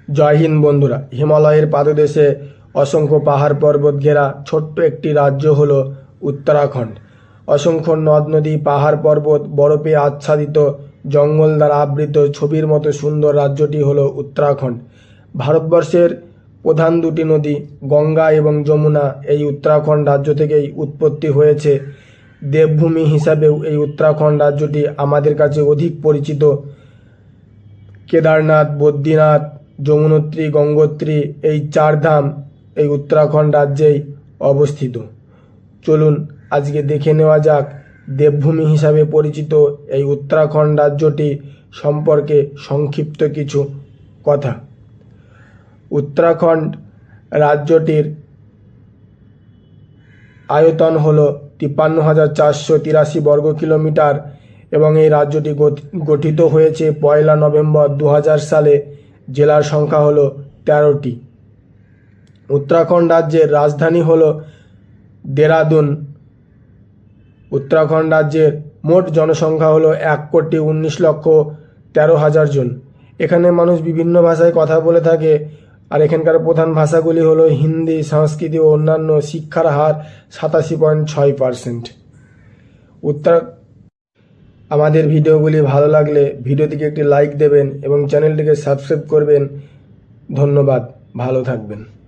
জয় হিন্দ বন্ধুরা। হিমালয়ের পাদদেশে অসংখ্য পাহাড় পর্বত ঘেরা ছোট্ট একটি রাজ্য হলো উত্তরাখণ্ড। অসংখ্য নদ নদী, পাহাড় পর্বত, বরফে আচ্ছাদিত, জঙ্গল দ্বারা আবৃত ছবির মতো সুন্দর রাজ্যটি হলো উত্তরাখণ্ড। ভারতবর্ষের প্রধান দুটি নদী গঙ্গা এবং যমুনা এই উত্তরাখণ্ড রাজ্য থেকেই উৎপত্তি হয়েছে। দেবভূমি হিসাবেও এই উত্তরাখণ্ড রাজ্যটি আমাদের কাছে অধিক পরিচিত। কেদারনাথ, বদ্রীনাথ, যমুনোত্রী, গঙ্গোত্রী এই চার ধাম এই উত্তরাখণ্ড রাজ্যেই অবস্থিত। চলুন আজকে দেখে নেওয়া যাক দেবভূমি হিসাবে পরিচিত এই উত্তরাখণ্ড রাজ্যটি সম্পর্কে সংক্ষিপ্ত কিছু কথা। উত্তরাখণ্ড রাজ্যটির আয়তন হল 53,483 বর্গ কিলোমিটার এবং এই রাজ্যটি গঠিত হয়েছে 1 নভেম্বর 2000 সালে। জেলার সংখ্যা হল 13টি। উত্তরাখণ্ড রাজ্যের রাজধানী হল দেরাদুন। উত্তরাখণ্ড রাজ্যের মোট জনসংখ্যা হল 1,19,13,000 জন। এখানে মানুষ বিভিন্ন ভাষায় কথা বলে থাকে, আর এখানকার প্রধান ভাষাগুলি হলো হিন্দি, সংস্কৃত ও অন্যান্য। শিক্ষার হার 87.6%। আমাদের ভিডিওগুলি ভালো লাগলে ভিডিওটিকে একটি লাইক দেবেন এবং চ্যানেলটিকে সাবস্ক্রাইব করবেন। ধন্যবাদ, ভালো থাকবেন।